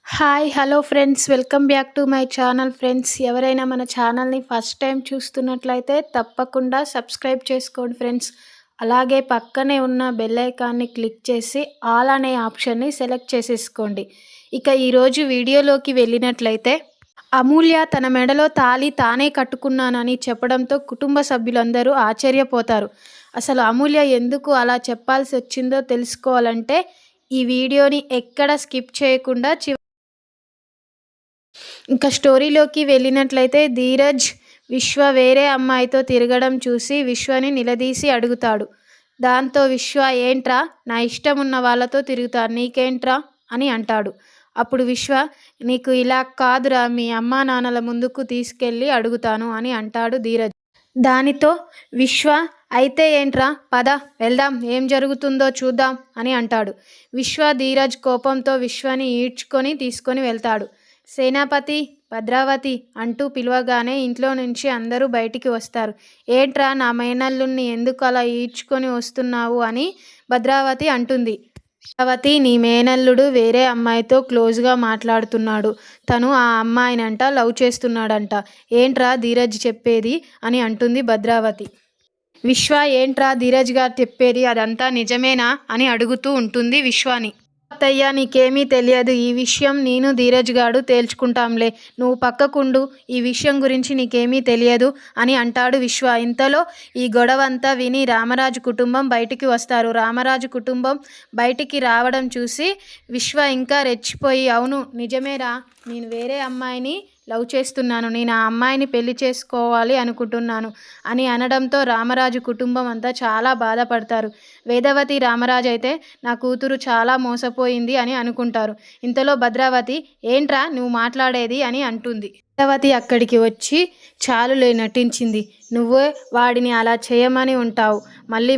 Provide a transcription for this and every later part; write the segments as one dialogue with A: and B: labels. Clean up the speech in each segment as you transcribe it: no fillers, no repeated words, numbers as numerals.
A: Hi hello friends, welcome back to my channel. Friends, ఎవరైనా మన ఛానల్ని ఫస్ట్ టైం చూస్తున్నట్లయితే తప్పకుండా సబ్స్క్రైబ్ చేసుకోండి ఫ్రెండ్స్. అలాగే పక్కనే ఉన్న బెల్ ఐకాన్ని క్లిక్ చేసి ఆల్ అనే ఆప్షన్ని సెలెక్ట్ చేసేసుకోండి. ఇక ఈరోజు వీడియోలోకి వెళ్ళినట్లయితే, అమూల్య తన మెడలో తాళి తానే కట్టుకున్నానని చెప్పడంతో కుటుంబ సభ్యులందరూ ఆశ్చర్యపోతారు. అసలు అమూల్య ఎందుకు అలా చెప్పాల్సి వచ్చిందో తెలుసుకోవాలంటే ఈ వీడియోని ఎక్కడ స్కిప్ చేయకుండా ఇంకా స్టోరీలోకి వెళ్ళినట్లయితే, ధీరజ్ విశ్వ వేరే అమ్మాయితో తిరగడం చూసి విశ్వని నిలదీసి అడుగుతాడు. దాంతో విశ్వ, ఏంట్రా, నా ఇష్టం ఉన్న వాళ్ళతో తిరుగుతాను, నీకేంట్రా అని అంటాడు. అప్పుడు విశ్వ, నీకు ఇలా కాదురా, మీ అమ్మా నాన్నల ముందుకు తీసుకెళ్ళి అడుగుతాను అని అంటాడు ధీరజ్. దానితో విశ్వ, అయితే ఏంట్రా, పద వెళ్దాం, ఏం జరుగుతుందో చూద్దాం అని అంటాడు. విశ్వ ధీరజ్ కోపంతో విశ్వని ఈడ్చుకొని తీసుకొని వెళ్తాడు. సేనాపతి, భద్రావతి అంటూ పిలవగానే ఇంట్లో నుంచి అందరూ బయటికి వస్తారు. ఏంట్రా, నా మేనల్లుణ్ణి ఎందుకు అలా ఈడ్చుకొని వస్తున్నావు అని భద్రావతి అంటుంది. భద్రావతి, నీ మేనల్లుడు వేరే అమ్మాయితో క్లోజ్గా మాట్లాడుతున్నాడు, తను ఆ అమ్మాయినంట లవ్ చేస్తున్నాడంట. ఏంట్రా ధీరజ్ చెప్పేది అని అంటుంది భద్రావతి. విశ్వ, ఏంట్రా ధీరజ్ గారు చెప్పేది, అదంతా నిజమేనా అని అడుగుతూ ఉంటుంది విశ్వాని. అత్తయ్య, నీకేమీ తెలియదు, ఈ విషయం నేను ధీరజ్ గాడు తేల్చుకుంటాంలే, నువ్వు పక్కకుండు, ఈ విషయం గురించి నీకేమీ తెలియదు అని అంటాడు విశ్వ. ఇంతలో ఈ గొడవంతా విని రామరాజు కుటుంబం బయటికి వస్తారు. రామరాజు కుటుంబం బయటికి రావడం చూసి విశ్వ ఇంకా రెచ్చిపోయి, అవును నిజమేరా, నేను వేరే అమ్మాయిని లవ్ చేస్తున్నాను, నేను ఆ అమ్మాయిని పెళ్లి చేసుకోవాలి అనుకుంటున్నాను అని అనడంతో రామరాజు కుటుంబం అంతా చాలా బాధపడతారు. వేదవతి, రామరాజు అయితే నా కూతురు చాలా మోసపోయింది అని అనుకుంటారు. ఇంతలో భద్రావతి, ఏంట్రా నువ్వు మాట్లాడేది అని అంటుంది. వేదవతి అక్కడికి వచ్చి, చాలులే నటించింది, నువ్వే వాడిని అలా చేయమని ఉంటావు, మళ్ళీ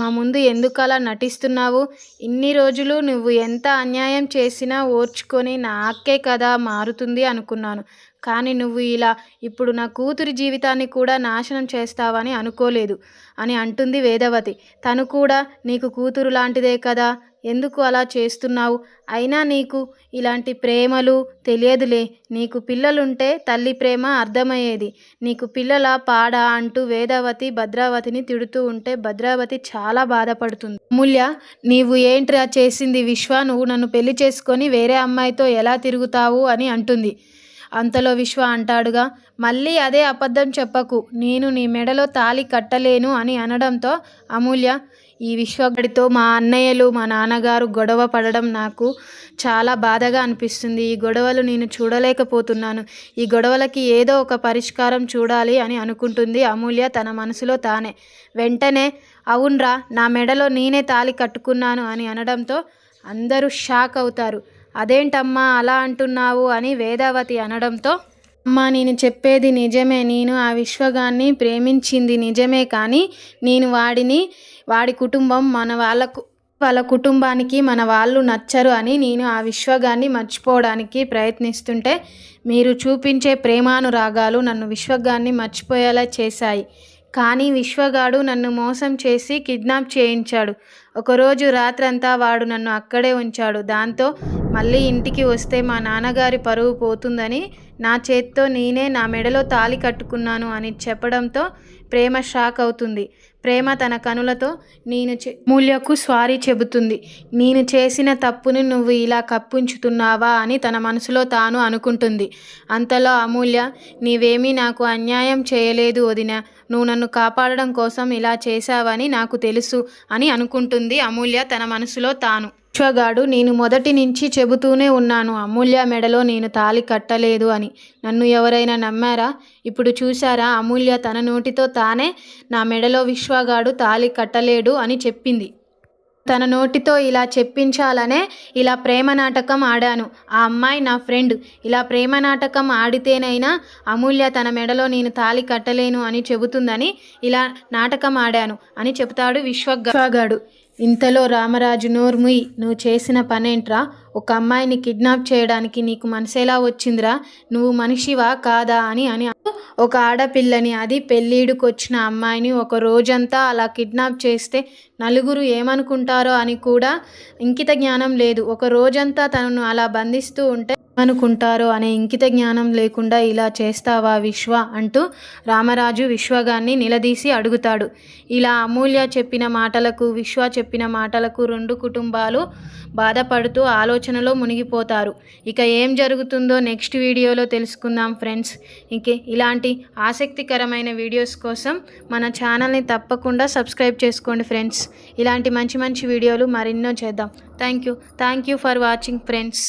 A: మా ముందు ఎందుకు అలా నటిస్తున్నావు? ఇన్ని రోజులు నువ్వు ఎంత అన్యాయం చేసినా ఓర్చుకొని నా అక్కే కదా మారుతుంది అనుకున్నాను, కానీ నువ్వు ఇలా ఇప్పుడు నా కూతురి జీవితాన్ని కూడా నాశనం చేస్తావని అనుకోలేదు అని అంటుంది వేదవతి. తను కూడా నీకు కూతురు లాంటిదే కదా, ఎందుకు అలా చేస్తున్నావు? అయినా నీకు ఇలాంటి ప్రేమలు తెలియదులే, నీకు పిల్లలుంటే తల్లి ప్రేమ అర్థమయ్యేది, నీకు పిల్లల పాడా అంటూ వేదవతి భద్రావతిని తిడుతూ ఉంటే భద్రావతి చాలా బాధపడుతుంది. అమూల్య, నీవు ఏంట్రా చేసింది? విశ్వ, నువ్వు నన్ను పెళ్లి చేసుకొని వేరే అమ్మాయితో ఎలా తిరుగుతావు అని అంటుంది. అంతలో విశ్వ అంటాడుగా, మళ్ళీ అదే అబద్ధం చెప్పకు, నేను నీ మెడలో తాళి కట్టలేను అని అనడంతో అమూల్య, ఈ విశ్వగడితో మా అన్నయ్యలు మా నాన్నగారు గొడవ పడడం నాకు చాలా బాధగా అనిపిస్తుంది, ఈ గొడవలు నేను చూడలేకపోతున్నాను, ఈ గొడవలకి ఏదో ఒక పరిష్కారం చూడాలి అని అనుకుంటుంది అమూల్య తన మనసులో తానే. వెంటనే, అవునరా, నా మెడలో నేనే తాళి కట్టుకున్నాను అని అనడంతో అందరూ షాక్ అవుతారు. అదేంటమ్మా అలా అంటున్నావు అని వేదవతి అనడంతో, అమ్మా నేను చెప్పేది నిజమే, నేను ఆ విశ్వగాన్ని ప్రేమించింది నిజమే, కానీ నేను వాడి కుటుంబం వాళ్ళ కుటుంబానికి మన వాళ్ళు నచ్చరు అని నేను ఆ విశ్వగాన్ని మర్చిపోవడానికి ప్రయత్నిస్తుంటే మీరు చూపించే ప్రేమానురాగాలు నన్ను విశ్వగాన్ని మర్చిపోయేలా చేశాయి. కానీ విశ్వగాడు నన్ను మోసం చేసి కిడ్నాప్ చేయించాడు. ఒకరోజు రాత్రంతా వాడు నన్ను అక్కడే ఉంచాడు. దాంతో మళ్ళీ ఇంటికి వస్తే మా నాన్నగారి పరువు పోతుందని నా చేత్తో నేనే నా మెడలో తాళి కట్టుకున్నాను అని చెప్పడంతో ప్రేమ షాక్ అవుతుంది. ప్రేమ తన కనులతో అమూల్యకు సారీ చెబుతుంది. నేను చేసిన తప్పుని నువ్వు ఇలా కప్పించుతున్నావా అని తన మనసులో తాను అనుకుంటుంది. అంతలో అమూల్య, నీవేమీ నాకు అన్యాయం చేయలేదు వదిన, నువ్వు నన్ను కాపాడడం కోసం ఇలా చేశావని నాకు తెలుసు అని అనుకుంటుంది అమూల్య తన మనసులో తాను. విశ్వగాడు, నేను మొదటి నుంచి చెబుతూనే ఉన్నాను అమూల్య మెడలో నేను తాళి కట్టలేదు అని, నన్ను ఎవరైనా నమ్మారా? ఇప్పుడు చూశారా, అమూల్య తన నోటితో తానే నా మెడలో విశ్వగాడు తాళి కట్టలేడు అని చెప్పింది. తన నోటితో ఇలా చెప్పించాలనే ఇలా ప్రేమ నాటకం ఆడాను, ఆ అమ్మాయి నా ఫ్రెండ్, ఇలా ప్రేమ నాటకం ఆడితేనైనా అమూల్య తన మెడలో నేను తాళి కట్టలేను అని చెబుతుందని ఇలా నాటకం ఆడాను అని చెబుతాడు విశ్వగాడు. ఇంతలో రామరాజు, నోర్ముయ్, నువ్వు చేసిన పనేంట్రా, ఒక అమ్మాయిని కిడ్నాప్ చేయడానికి నీకు మనసేలా వచ్చిందిరా, నువ్వు మనిషివా కాదా అని ఒక ఆడపిల్లని, అది పెళ్ళిడుకొచ్చిన అమ్మాయిని ఒక రోజంతా అలా కిడ్నాప్ చేస్తే నలుగురు ఏమనుకుంటారో అని కూడా ఇంకిత జ్ఞానం లేదు. ఒక రోజంతా తనను అలా బంధిస్తూ ఉంటే ఏమనుకుంటారో అనే ఇంకిత జ్ఞానం లేకుండా ఇలా చేస్తావా విశ్వ అంటూ రామరాజు విశ్వగాన్ని నిలదీసి అడుగుతాడు. ఇలా అమూల్య చెప్పిన మాటలకు, విశ్వ చెప్పిన మాటలకు రెండు కుటుంబాలు బాధపడుతూ ఆలోచనలో మునిగిపోతారు. ఇక ఏం జరుగుతుందో నెక్స్ట్ వీడియోలో తెలుసుకుందాం ఫ్రెండ్స్. ఇలాంటి ఆసక్తికరమైన వీడియోస్ కోసం మన ఛానల్ని తప్పకుండా సబ్స్క్రైబ్ చేసుకోండి ఫ్రెండ్స్. ఇలాంటి మంచి మంచి వీడియోలు మరెన్నో చేద్దాం. Thank you for watching friends.